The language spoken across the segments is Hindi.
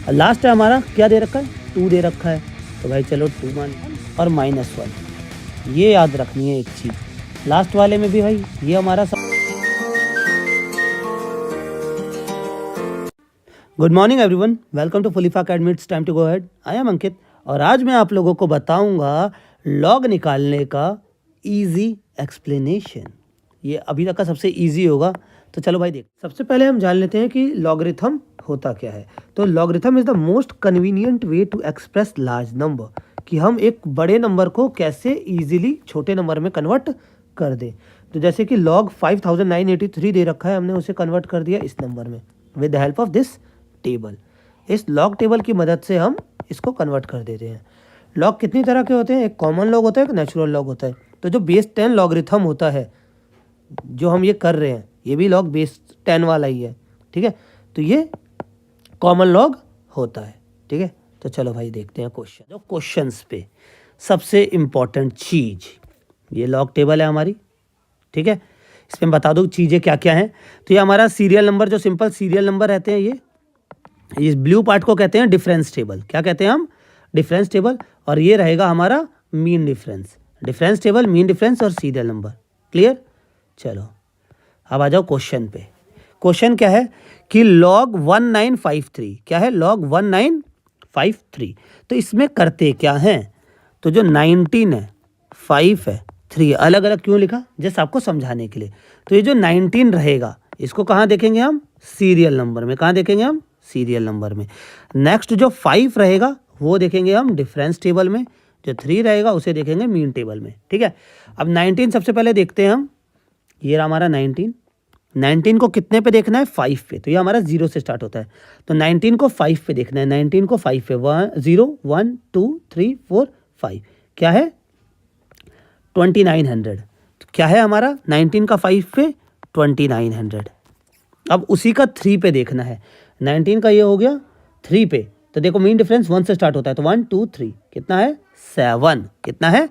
लास्ट है हमारा क्या दे रखा है, 2 दे रखा है, तो भाई चलो 2 मान और -1, ये याद रखनी है एक चीज़। लास्ट वाले में भी भाई ये हमारा good morning everyone, welcome to फुलीफा academy. It's time to go ahead. I am Ankit और आज मैं आप लोगों को बताऊंगा लॉग निकालने का इजी एक्सप्लेनेशन। ये अभी तक का सबसे इजी होगा, तो चलो भाई देख। सबसे पहले हम जान लेते हैं कि लॉगरिथम होता क्या है। तो logarithm is the most convenient way to express large number, कि हम एक बड़े नंबर को कैसे इजीली छोटे नंबर में कन्वर्ट कर दें। तो जैसे कि लॉग 5983 दे रखा है, हमने उसे कन्वर्ट कर दिया इस नंबर में with the help of this table. इस लॉग टेबल की मदद से हम इसको कन्वर्ट कर देते हैं। लॉग कितनी तरह के होते हैं, एक कॉमन लॉग होता है, एक नेचुरल लॉग होता है। तो जो बेस 10 लॉगरिथम होता है जो हम ये कर रहे हैं, ये भी लॉग बेस 10 वाला ही है, ठीक है। तो ये कॉमन लॉग होता है, ठीक है। तो चलो भाई देखते हैं क्वेश्चन। जो क्वेश्चंस पे सबसे इम्पॉर्टेंट चीज़, ये लॉग टेबल है हमारी, ठीक है। इसमें बता दूँ चीज़ें क्या क्या हैं। तो ये हमारा सीरियल नंबर, जो सिंपल सीरियल नंबर रहते हैं, ये ब्लू पार्ट को कहते हैं डिफरेंस टेबल। क्या कहते हैं हम? Difference table. और ये रहेगा हमारा mean difference. Difference table, mean difference और सीरियल नंबर। क्लियर? चलो अब आ जाओ क्वेश्चन पे। क्वेश्चन क्या है कि लॉग 1953, क्या है? लॉग 1953। तो इसमें करते क्या हैं? तो जो 19 है, 5 है, 3, अलग अलग क्यों लिखा? जस्ट आपको समझाने के लिए। तो ये जो 19 रहेगा, इसको कहाँ देखेंगे हम? सीरियल नंबर में। कहाँ देखेंगे हम? सीरियल नंबर में। नेक्स्ट जो 5 रहेगा वो देखेंगे हम डिफरेंस टेबल में। जो 3 रहेगा उसे देखेंगे मीन टेबल में, ठीक है। अब 19 सबसे पहले देखते हैं हम। ये रहा हमारा 19 को कितने पे देखना है? 5 पे। तो ये हमारा 0 से स्टार्ट होता है, तो 19 को 5 पे देखना है। 19 को 5 पे 0 1 2 3 4 5 क्या है? 2900। तो क्या है हमारा 19 का 5 पे? 2900। अब उसी का 3 पे देखना है। 19 का ये हो गया 3 पे, तो देखो मीन डिफरेंस 1 से स्टार्ट होता है, तो 1 2 3 कितना है? 7। कितना है?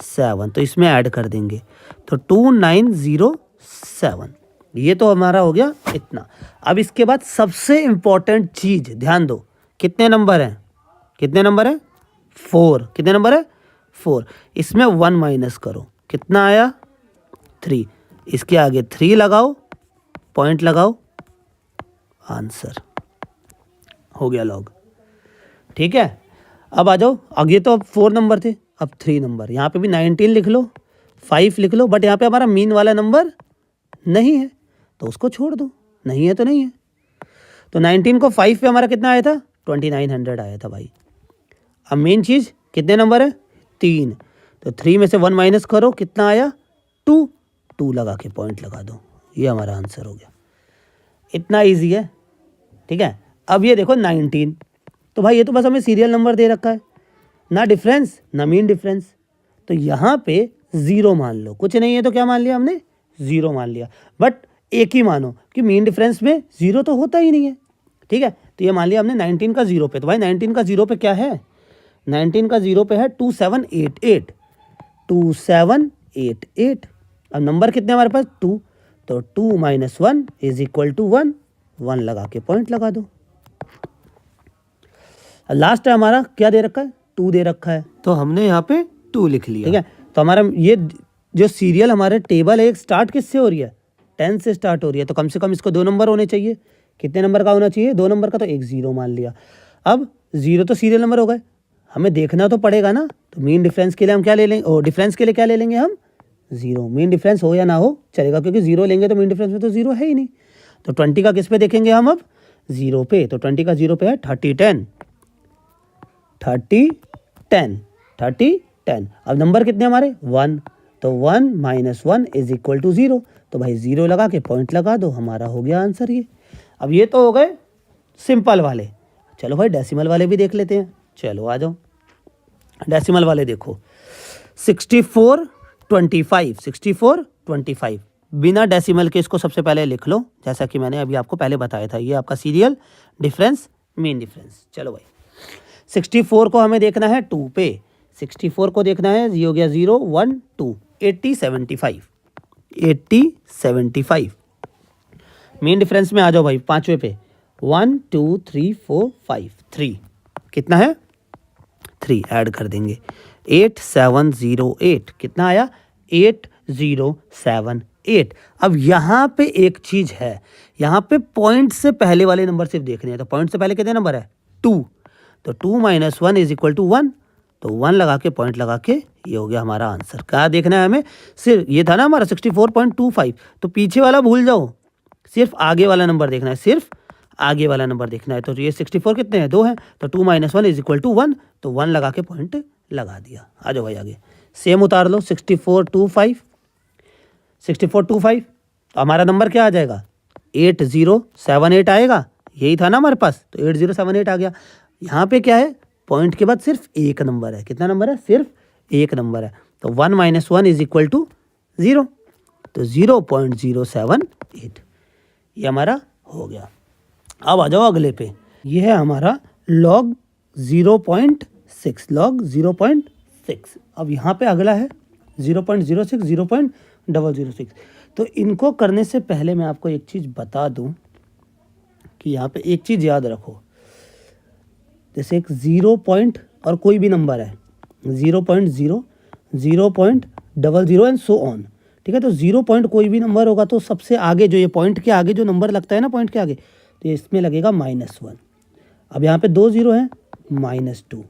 7। तो इसमें ऐड कर देंगे, तो 2907। ये तो हमारा हो गया इतना। अब इसके बाद सबसे इंपॉर्टेंट चीज ध्यान दो, कितने नंबर हैं? कितने नंबर है? 4। कितने नंबर है? 4। इसमें 1 माइनस करो, कितना आया? 3। इसके आगे 3 लगाओ, पॉइंट लगाओ, आंसर हो गया लॉग, ठीक है। अब आ जाओ आगे। तो अब 4 नंबर थे, अब 3 नंबर। यहाँ पे भी 19 लिख लो, 5 लिख लो, बट यहाँ पे हमारा मीन वाला नंबर नहीं है, तो उसको छोड़ दो। नहीं है तो नहीं है। तो 19 को 5 पे हमारा कितना आया था? 2900 आया था भाई। अब मेन चीज़ कितने नंबर है? 3। तो 3 में से 1 माइनस करो, कितना आया? 2 लगा के पॉइंट लगा दो, ये हमारा आंसर हो गया। इतना ईजी है, ठीक है। अब ये देखो 19, तो भाई ये तो बस हमें सीरियल नंबर दे रखा है, ना डिफरेंस ना मीन डिफरेंस। तो यहाँ पे 0 मान लो, कुछ नहीं है तो क्या मान लिया हमने? 0 मान लिया। बट एक ही मानो कि मीन डिफरेंस में 0 तो होता ही नहीं है, ठीक है। तो ये मान लिया हमने 19 का 0 पे। तो भाई 19 का 0 पे क्या है? 19 का 0 पे है 2788। 2788। अब नंबर कितने हमारे पास? 2। तो 2 - 1 इज इक्वल टू 1। 1 लगा के पॉइंट लगा दो। लास्ट है हमारा क्या दे रखा है? 2 दे रखा है, तो हमने यहाँ पे 2 लिख लिया, ठीक है। तो हमारा ये जो सीरियल हमारे टेबल है, एक स्टार्ट किससे हो रही है? 10 से स्टार्ट हो रही है, तो कम से कम इसको 2 नंबर होने चाहिए। कितने नंबर का होना चाहिए? 2 नंबर का। तो एक 0 मान लिया। अब 0 तो सीरियल नंबर हो गए, हमें देखना तो पड़ेगा ना। तो मीन डिफरेंस के लिए हम क्या ले लेंगे? और डिफरेंस के लिए क्या ले लेंगे हम? 0। मीन डिफरेंस हो या ना हो चलेगा, क्योंकि 0 लेंगे तो मीन डिफरेंस में तो 0 है ही नहीं। तो 20 का किस पे देखेंगे हम? अब 0 पे। तो 20 का 0 पे है 30 10। 30 10 30 10। अब नंबर कितने हमारे? 1। तो 1 - 1 इज इक्वल टू 0। तो भाई 0 लगा के पॉइंट लगा दो, हमारा हो गया आंसर ये। अब ये तो हो गए सिंपल वाले। चलो भाई डेसिमल वाले भी देख लेते हैं। चलो आ जाओ, डेसिमल वाले देखो। 64 25। 64 25 बिना डेसिमल के इसको सबसे पहले लिख लो, जैसा कि मैंने अभी आपको पहले बताया था। ये आपका सीरियल डिफरेंस, मीन डिफरेंस। चलो भाई 64 को हमें देखना है 2 पे। 64 को देखना है, ये हो गया 0 1 2 80 75। 80 75 मीन डिफरेंस में आ जाओ भाई 5वें पे। 1 2 3 4 5 3 कितना है 3 ऐड कर देंगे 8708 कितना आया 8078। अब यहाँ पे एक चीज है, यहाँ पे पॉइंट से पहले वाले नंबर सिर्फ देखने हैं। तो पॉइंट से पहले कितने नंबर है 2, तो 2 - 1 = 1, तो 1 लगा के पॉइंट लगा के ये हो गया हमारा आंसर। क्या देखना है हमें, सिर्फ ये था ना हमारा 64.25, तो पीछे वाला भूल जाओ, सिर्फ आगे वाला नंबर देखना है, सिर्फ आगे वाला नंबर देखना है। तो ये 64 कितने हैं 2 हैं, तो 2 - 1 = 1, तो 1 लगा के पॉइंट लगा दिया। आ जाओ भाई आगे, सेम उतार लो 6425 तो हमारा नंबर क्या आ जाएगा 8078 आएगा, यही था ना हमारे पास, तो 8078 आ गया। यहाँ पे क्या है पॉइंट के बाद सिर्फ एक नंबर है, कितना नंबर है सिर्फ एक नंबर है, तो 1 - 1 = 0, तो 0.078 ये हमारा हो गया। अब आ जाओ अगले पे, ये है हमारा log 0.6, log 0.6। अब यहाँ पे अगला है 0.06, 0.006। तो इनको करने से पहले मैं आपको एक चीज़ बता दूं कि यहाँ पे एक चीज़ याद रखो, जैसे एक 0 पॉइंट और कोई भी नंबर है 0.0, 0.00 एंड सो ऑन, ठीक है। तो 0 पॉइंट कोई भी नंबर होगा तो सबसे आगे जो ये पॉइंट के आगे जो नंबर लगता है ना पॉइंट के आगे, तो इसमें लगेगा -1। अब यहाँ पे 2 0 हैं -2,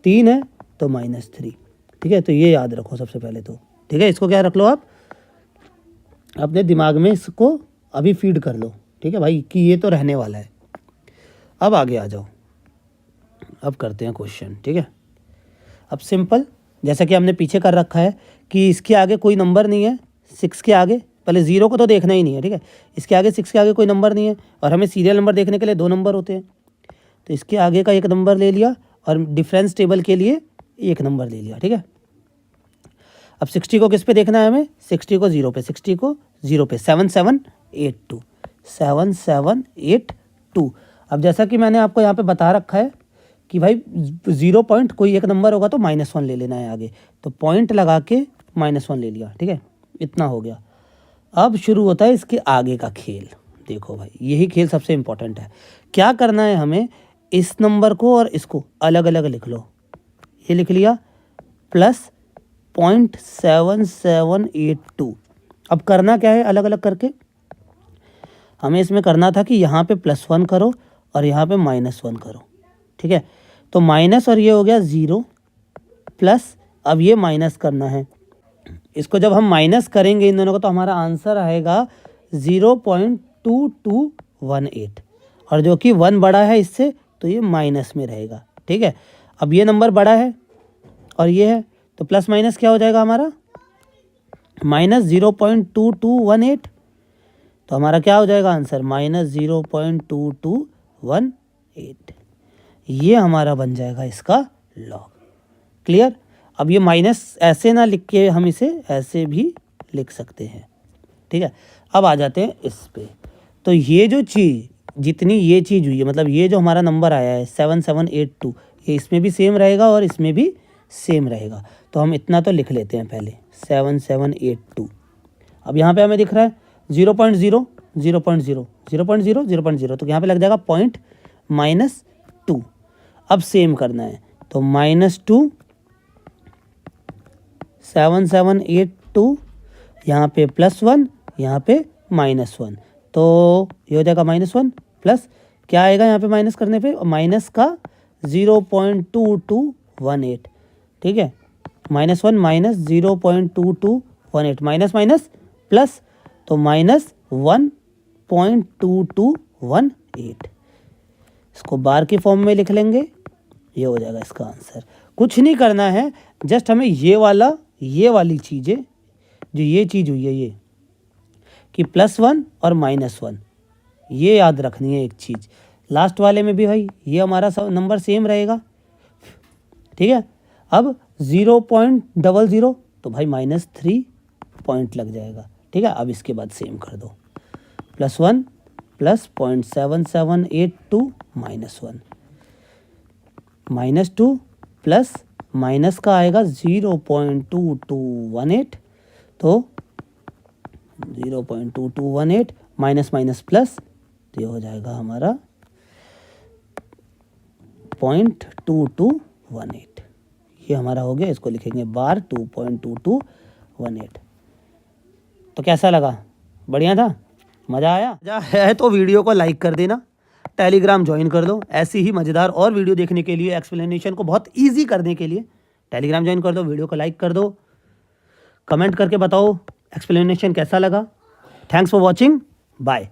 3 है तो -3, ठीक है। तो ये याद रखो सबसे पहले तो, ठीक है। इसको क्या रख लो आप अपने दिमाग में, इसको अभी फीड कर लो, ठीक है भाई, कि ये तो रहने वाला है। अब आगे आ जाओ, अब करते हैं क्वेश्चन, ठीक है। अब सिंपल, जैसा कि हमने पीछे कर रखा है कि इसके आगे कोई नंबर नहीं है, 6 के आगे, पहले 0 को तो देखना ही नहीं है, ठीक है। इसके आगे 6 के आगे कोई नंबर नहीं है, और हमें सीरियल नंबर देखने के लिए 2 नंबर होते हैं, तो इसके आगे का एक नंबर ले लिया और डिफरेंस टेबल के लिए एक नंबर ले लिया, ठीक है। अब 60 को किस पे देखना है हमें, 60 को 0 पे, 60 को 0 पे, 7782, 7782। अब जैसा कि मैंने आपको यहाँ पे बता रखा है कि भाई 0 पॉइंट कोई एक नंबर होगा तो -1 ले लेना है आगे, तो पॉइंट लगा के -1 ले लिया, ठीक है। इतना हो गया। अब शुरू होता है इसके आगे का खेल। देखो भाई यही खेल सबसे इम्पोर्टेंट है। क्या करना है हमें, इस नंबर को और इसको अलग अलग लिख लो, ये लिख लिया +.7782। अब करना क्या है अलग अलग करके, हमें इसमें करना था कि यहाँ पे +1 करो और यहाँ पे -1 करो, ठीक है। तो माइनस और ये हो गया 0 प्लस, अब ये माइनस करना है, इसको जब हम माइनस करेंगे इन दोनों को तो हमारा आंसर आएगा 0.2218, और जो कि 1 बड़ा है इससे तो ये माइनस में रहेगा, ठीक है। अब ये नंबर बड़ा है और ये है, तो प्लस माइनस क्या हो जाएगा हमारा -0.2218, तो हमारा क्या हो जाएगा आंसर -0.2218, ये हमारा बन जाएगा इसका लॉग। क्लियर। अब ये माइनस ऐसे ना लिख के हम इसे ऐसे भी लिख सकते हैं, ठीक है। अब आ जाते हैं इस पे, तो ये जो चीज़ जितनी ये चीज़ हुई है, मतलब ये जो हमारा नंबर आया है 7782, ये इसमें भी सेम रहेगा और इसमें भी सेम रहेगा, तो हम इतना तो लिख लेते हैं पहले 7782। अब यहाँ पे हमें दिख रहा है 0.0 0.0 0.0 0.0, तो यहाँ पे लग जाएगा पॉइंट -2। अब सेम करना है, तो -2 7782, यहाँ पे +1, यहाँ पे -1, तो ये हो जाएगा -1 प्लस क्या आएगा यहाँ पे माइनस करने पे, माइनस का 0.2218, ठीक है। -1 माइनस 0.2218, माइनस माइनस प्लस, तो -1.2218, इसको बार के फॉर्म में लिख लेंगे, ये हो जाएगा इसका आंसर। कुछ नहीं करना है, जस्ट हमें ये वाली चीज़ें, जो ये चीज़ हुई है ये कि +1 और -1, ये याद रखनी है एक चीज़। लास्ट वाले में भी भाई ये हमारा नंबर सेम रहेगा, ठीक है। अब 0.00, तो भाई -3 पॉइंट लग जाएगा, ठीक है। अब इसके बाद सेम कर दो, +1 प्लस 0.7782 -1, -2 प्लस माइनस का आएगा 0.2218, तो 0.2218 माइनस माइनस प्लस, तो ये हो जाएगा हमारा 2.2218। ये हमारा हो गया, इसको लिखेंगे बार 2.2218। तो कैसा लगा? बढ़िया था? मज़ा आया? मज़ा आया है तो वीडियो को लाइक कर देना, टेलीग्राम ज्वाइन कर दो। ऐसी ही मज़ेदार और वीडियो देखने के लिए, एक्सप्लेनेशन को बहुत ईजी करने के लिए टेलीग्राम ज्वाइन कर दो, वीडियो को लाइक कर दो, कमेंट करके बताओ एक्सप्लेनेशन कैसा लगा। Thanks for watching, bye.